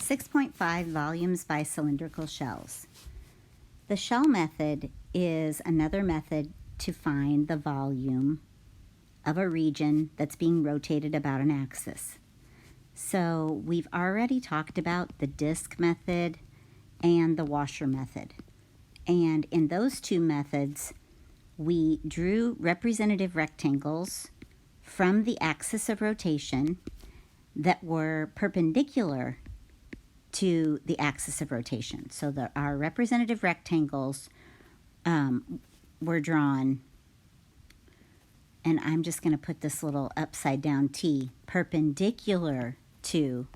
6.5 volumes by cylindrical shells. The shell method is another method to find the volume of a region that's being rotated about an axis. So we've already talked about the disk method and the washer method. And in those two methods, we drew representative rectangles from the axis of rotation that were perpendicular to the axis of rotation. So our representative rectangles were drawn, and I'm just going to put this little upside down T, perpendicular to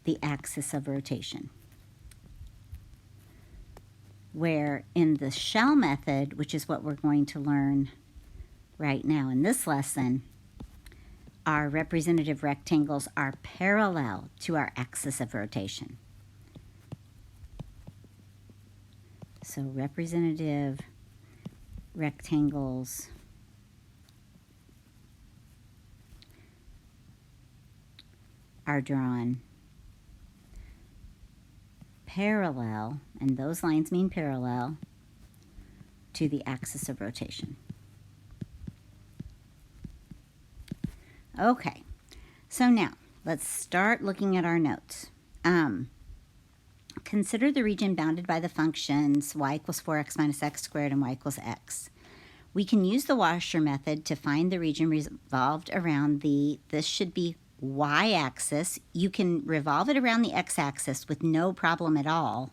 the axis of rotation. Where in the shell method, which is what we're going to learn right now in this lesson, our representative rectangles are parallel to our axis of rotation. So representative rectangles are drawn parallel, and those lines mean parallel, to the axis of rotation. Okay, so now let's start looking at our notes. Consider the region bounded by the functions y equals 4x minus x squared and y equals x. We can use the washer method to find the region revolved around this should be y-axis. You can revolve it around the x-axis with no problem at all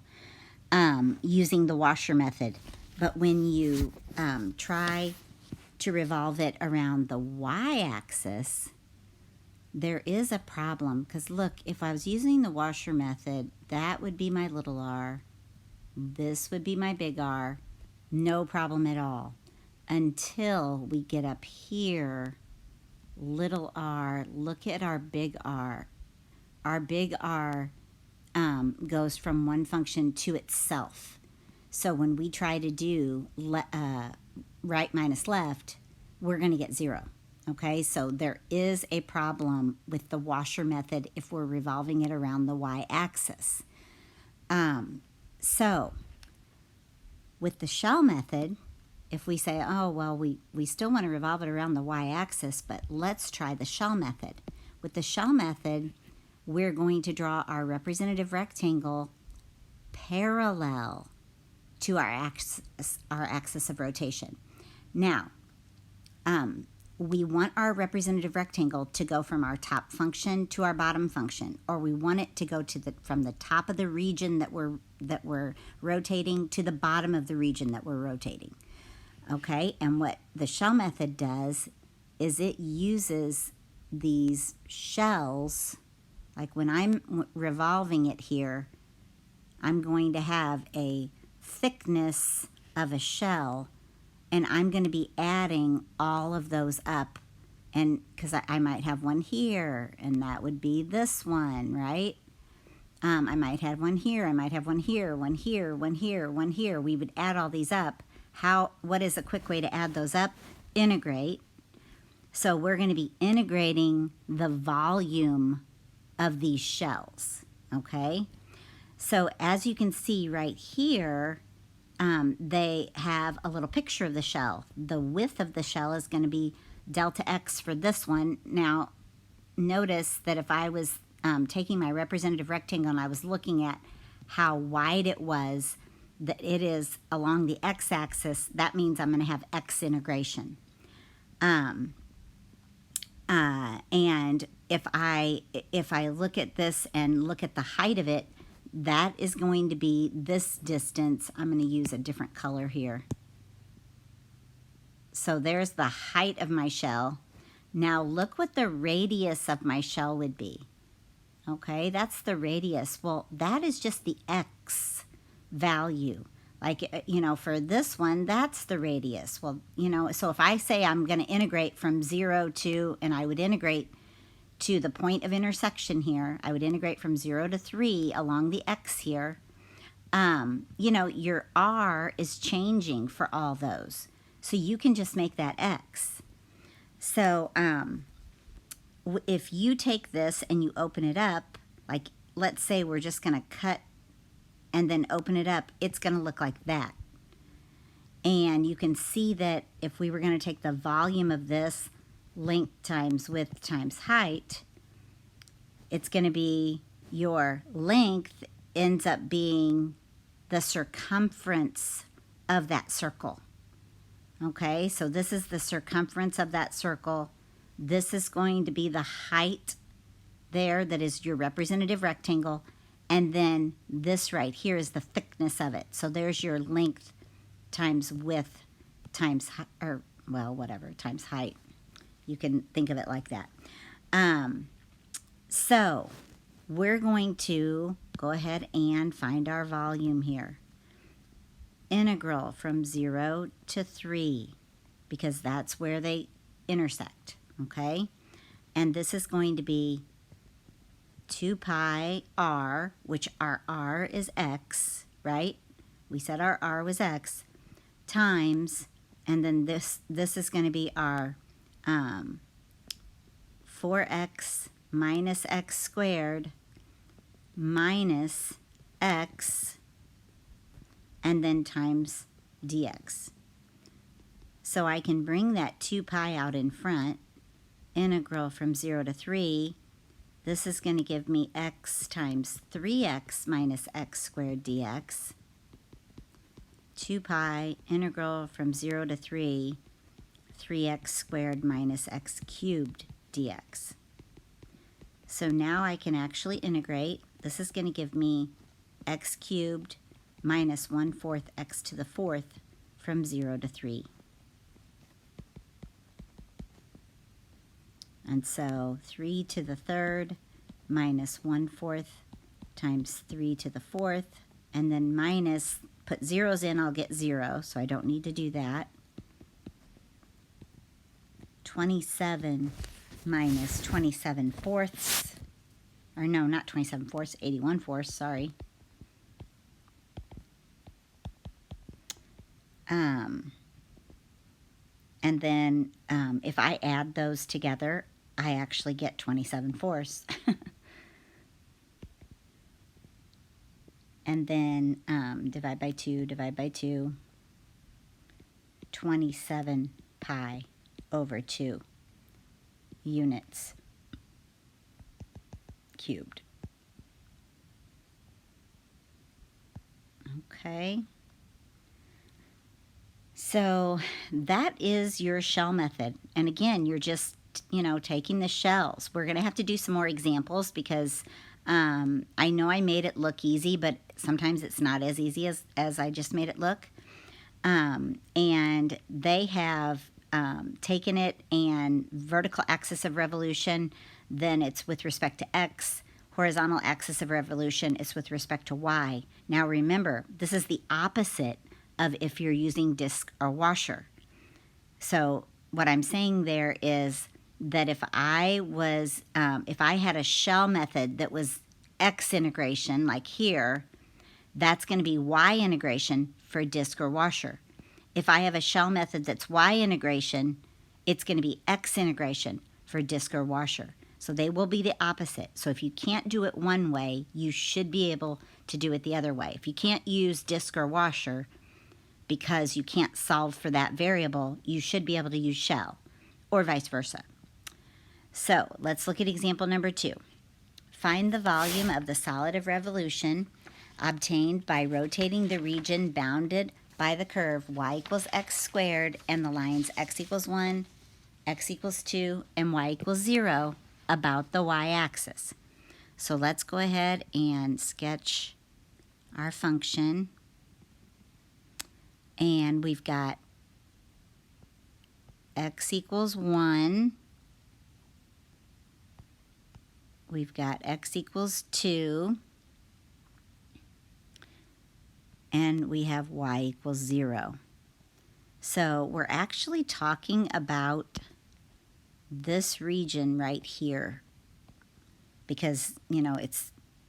using the washer method. But when you try to revolve it around the y-axis, there is a problem, because look, if I was using the washer method, that would be my little r, this would be my big R, no problem at all, until we get up here, little r. Look at our big R. Our big R goes from one function to itself. So when we try to do right minus left, we're going to get 0. Okay, so there is a problem with the washer method if we're revolving it around the y-axis. So with the shell method, if we say, oh, well, we still want to revolve it around the y-axis, but let's try the shell method. With the shell method, we're going to draw our representative rectangle parallel to our axis of rotation. Now, we want our representative rectangle to go from our top function to our bottom function, or we want it to go to from the top of the region that we're rotating to the bottom of the region that we're rotating. Okay, and what the shell method does is it uses these shells, like when I'm revolving it here, I'm going to have a thickness of a shell, and I'm going to be adding all of those up, and because I might have one here, and that would be this one, right? I might have one here, I might have one here, one here, one here, one here. We would add all these up. What is a quick way to add those up? Integrate. So we're going to be integrating the volume of these shells, okay? So as you can see right here, they have a little picture of the shell. The width of the shell is going to be delta x for this one. Now, notice that if I was taking my representative rectangle and I was looking at how wide it was, that it is along the x-axis, that means I'm going to have x integration. And if I look at this and look at the height of it, that is going to be this distance. I'm going to use a different color here. So there's the height of my shell. Now look what the radius of my shell would be. Okay, that's the radius. Well, that is just the x value. Like, you know, for this one, that's the radius. Well, you know, so if I say I'm going to integrate from 0 to, and I would integrate to the point of intersection here, I would integrate from 0 to 3 along the x here. You know, your r is changing for all those. So you can just make that x. So if you take this and you open it up, like let's say we're just going to cut and then open it up, it's going to look like that. And you can see that if we were going to take the volume of this, length times width times height, it's going to be your length ends up being the circumference of that circle. Okay, so this is the circumference of that circle. This is going to be the height there that is your representative rectangle. And then this right here is the thickness of it. So there's your length times width times, times height. You can think of it like that. So we're going to go ahead and find our volume here. Integral from 0 to 3, because that's where they intersect, okay? And this is going to be 2 pi r, which our r is x, right? We said our r was x, times, and then this is going to be our 4x minus x squared minus x, and then times dx. So I can bring that 2 pi out in front, integral from 0 to 3. This is going to give me x times 3x minus x squared dx. 2 pi integral from 0 to 3, 3x squared minus x cubed dx. So now I can actually integrate. This is going to give me x cubed minus 1/4 x to the 4th from 0 to 3. And so 3 to the 3rd minus 1/4 times 3 to the 4th, and then minus, put zeros in, I'll get 0, so I don't need to do that. 27 minus 27/4, or no, not 27/4, 81/4, sorry. And then if I add those together, I actually get 27/4. And then divide by 2, 27 pi over 2 units cubed. Okay. So that is your shell method. And again, you're just, taking the shells. We're going to have to do some more examples because I know I made it look easy, but sometimes it's not as easy as I just made it look. And they have taken it and vertical axis of revolution, then it's with respect to x. Horizontal axis of revolution is with respect to y. Now remember, this is the opposite of if you're using disc or washer. So what I'm saying there is that if I had a shell method that was x integration, like here, that's going to be y integration for disc or washer. If I have a shell method that's y integration, it's going to be x integration for disc or washer. So they will be the opposite. So if you can't do it one way, you should be able to do it the other way. If you can't use disc or washer because you can't solve for that variable, you should be able to use shell, or vice versa. So let's look at example number 2. Find the volume of the solid of revolution obtained by rotating the region bounded by the curve y equals x squared and the lines x equals 1, x equals 2, and y equals 0 about the y-axis. So let's go ahead and sketch our function. And we've got x equals 1. We've got x equals 2. And we have y equals 0. So we're actually talking about this region right here because,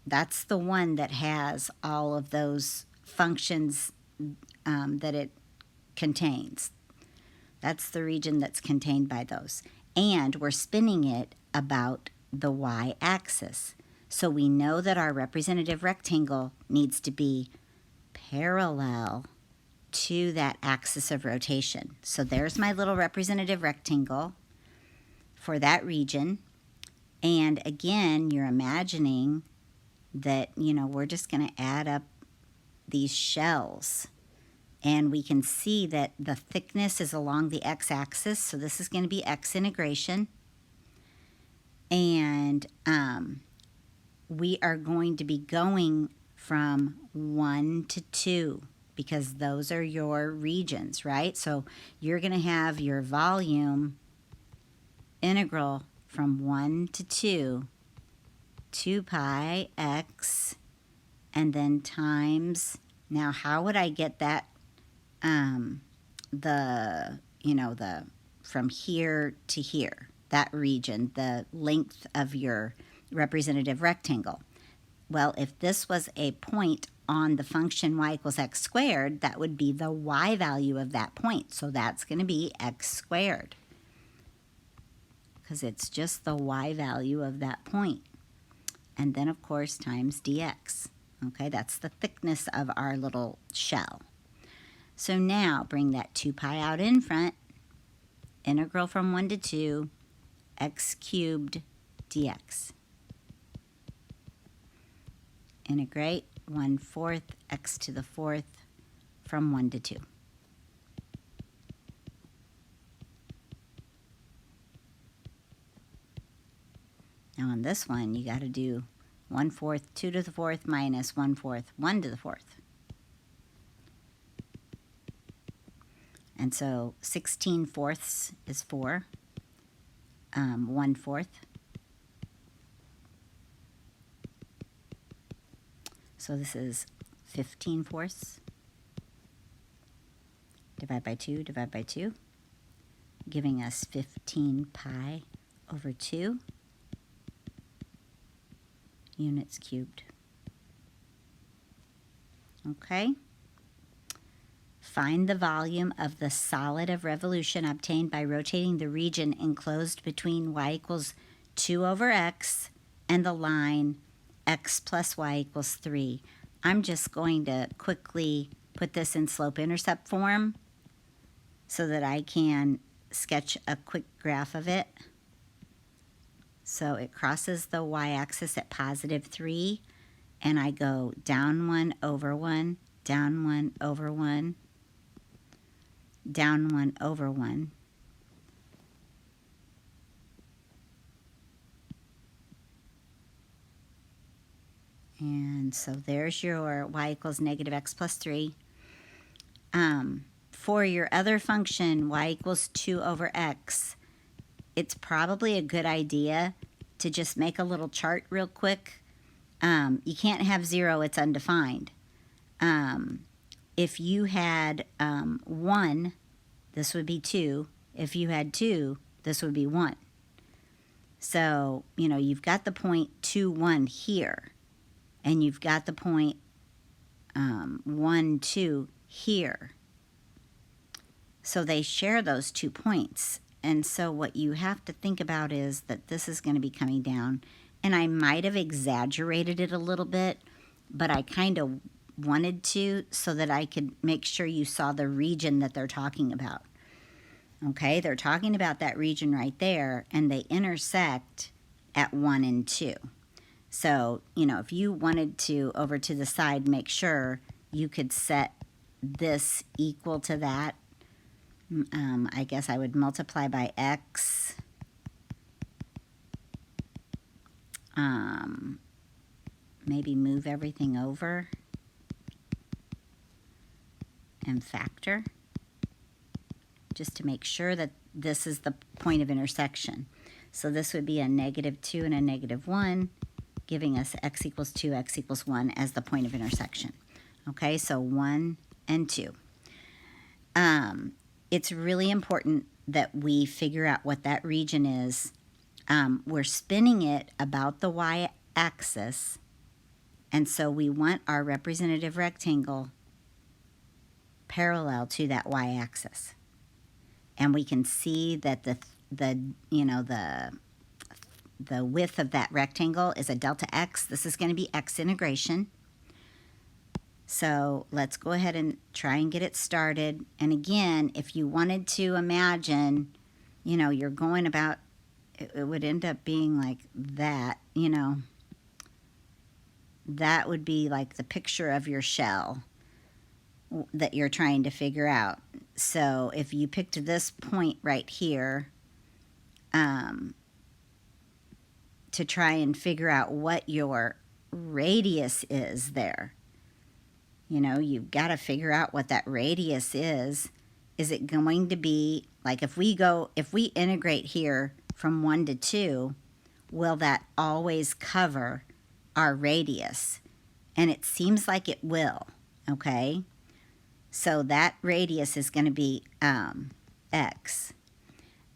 that's the one that has all of those functions that it contains. That's the region that's contained by those. And we're spinning it about the y-axis. So we know that our representative rectangle needs to be parallel to that axis of rotation. So there's my little representative rectangle for that region. And again, you're imagining that, we're just going to add up these shells. And we can see that the thickness is along the x-axis, so this is going to be x integration. And we are going to be going from 1 to 2 because those are your regions, right? So you're going to have your volume integral from 1 to 2 pi x, and then times, now how would I get that, the from here to here, that region, the length of your representative rectangle? Well, if this was a point on the function y equals x squared, that would be the y value of that point. So that's going to be x squared because it's just the y value of that point. And then, of course, times dx. Okay, that's the thickness of our little shell. So now bring that 2 pi out in front. Integral from 1 to 2, x cubed dx. Integrate 1/4 x to the 4th from 1 to 2. Now on this one, you got to do 1/4 2 to the 4th minus 1/4 1 to the 4th. And so 16/4 is 4, 1/4. So this is 15/4. Divide by 2, giving us 15 pi over 2 units cubed. Okay. Find the volume of the solid of revolution obtained by rotating the region enclosed between y equals 2 over x and the line x plus y equals 3. I'm just going to quickly put this in slope-intercept form so that I can sketch a quick graph of it. So it crosses the y-axis at +3, and I go down 1 over 1, down 1 over 1, down 1 over 1. And so there's your y equals negative x plus 3. For your other function, y equals 2 over x, it's probably a good idea to just make a little chart real quick. You can't have 0, it's undefined. If you had 1, this would be 2. If you had 2, this would be 1. So, you've got the point 2, 1 here. And you've got the point 1, 2 here. So they share those 2 points. And so what you have to think about is that this is going to be coming down. And I might have exaggerated it a little bit, but I kind of wanted to so that I could make sure you saw the region that they're talking about. Okay, they're talking about that region right there, and they intersect at 1 and 2. So, if you wanted to, over to the side, make sure you could set this equal to that, I guess I would multiply by x. Maybe move everything over and factor, just to make sure that this is the point of intersection. So this would be a -2 and a -1, giving us x equals 2, x equals 1 as the point of intersection. Okay, so 1 and 2. It's really important that we figure out what that region is. We're spinning it about the y-axis, and so we want our representative rectangle parallel to that y-axis. And we can see that the the width of that rectangle is a delta x. This is going to be x integration. So let's go ahead and try and get it started. And again, if you wanted to imagine, you know, you're going about, it would end up being like that, you know. That would be like the picture of your shell that you're trying to figure out. So if you picked this point right here, to try and figure out what your radius is there, you know, you've got to figure out what that radius is. Is it going to be, like if we integrate here from 1 to 2, will that always cover our radius? And it seems like it will, okay? So that radius is going to be x.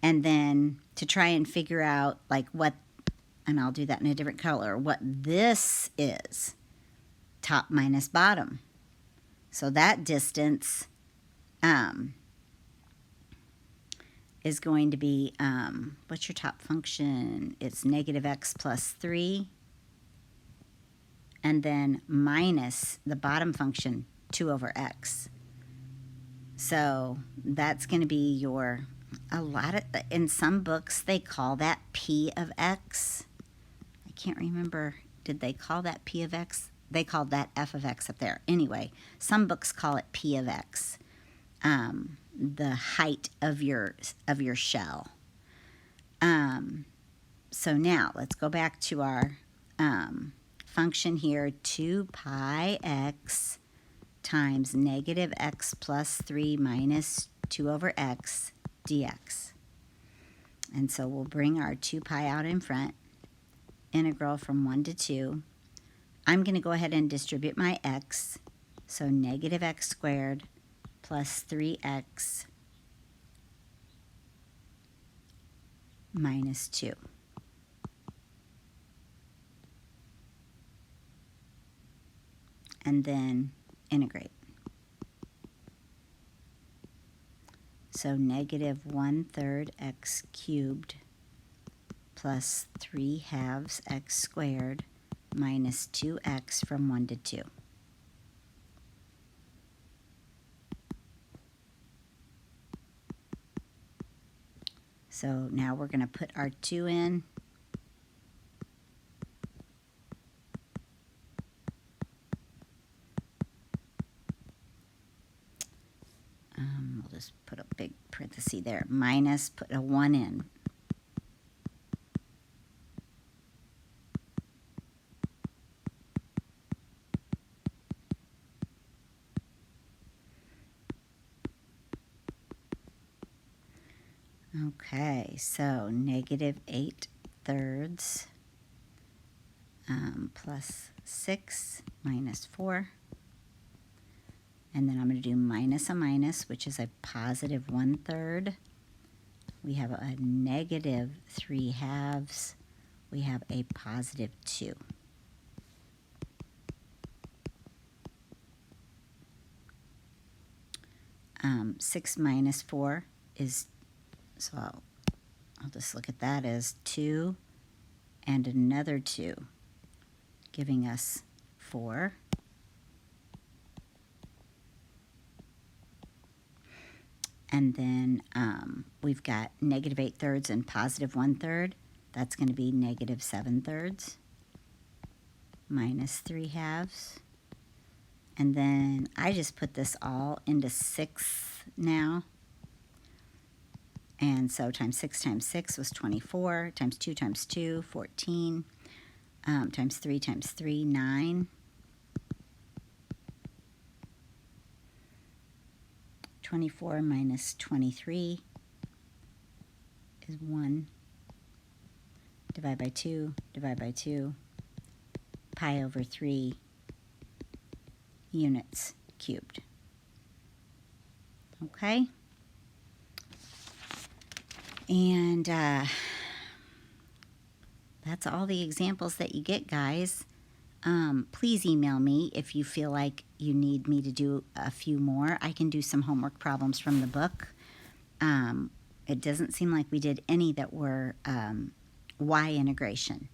And then to try and figure out like what, and I'll do that in a different color, what this is, top minus bottom. So that distance is going to be, what's your top function? It's negative x plus 3. And then minus the bottom function, 2 over x. So that's going to be your, in some books they call that p of x. I can't remember, did they call that p of x? They called that f of x up there. Anyway, some books call it p of x, the height of your shell. So now let's go back to our function here, 2 pi x times negative x plus 3 minus 2 over x dx. And so we'll bring our 2 pi out in front, integral from 1 to 2. I'm going to go ahead and distribute my x, so negative x squared plus 3x minus 2. And then integrate. So negative 1/3 x cubed plus 3/2 x squared minus 2x from 1 to 2. So now we're going to put our 2 in. We'll just put a big parenthesis there. Minus, put a 1 in. Okay, so negative 8/3 plus 6 minus 4. And then I'm going to do minus a minus, which is a positive 1/3. We have a negative 3/2. We have a positive 2. Six minus 4 is, so I'll just look at that as 2 and another 2, giving us 4. And then we've got negative 8/3 and positive 1/3. That's going to be negative 7/3 minus 3/2. And then I just put this all into 6 now. And so times 6 was 24, times 2, 14, times 3, 9. 24 minus 23 is 1. Divide by 2, pi over 3 units cubed. Okay? And that's all the examples that you get, guys. Please email me if you feel like you need me to do a few more. I can do some homework problems from the book. It doesn't seem like we did any that were y integration.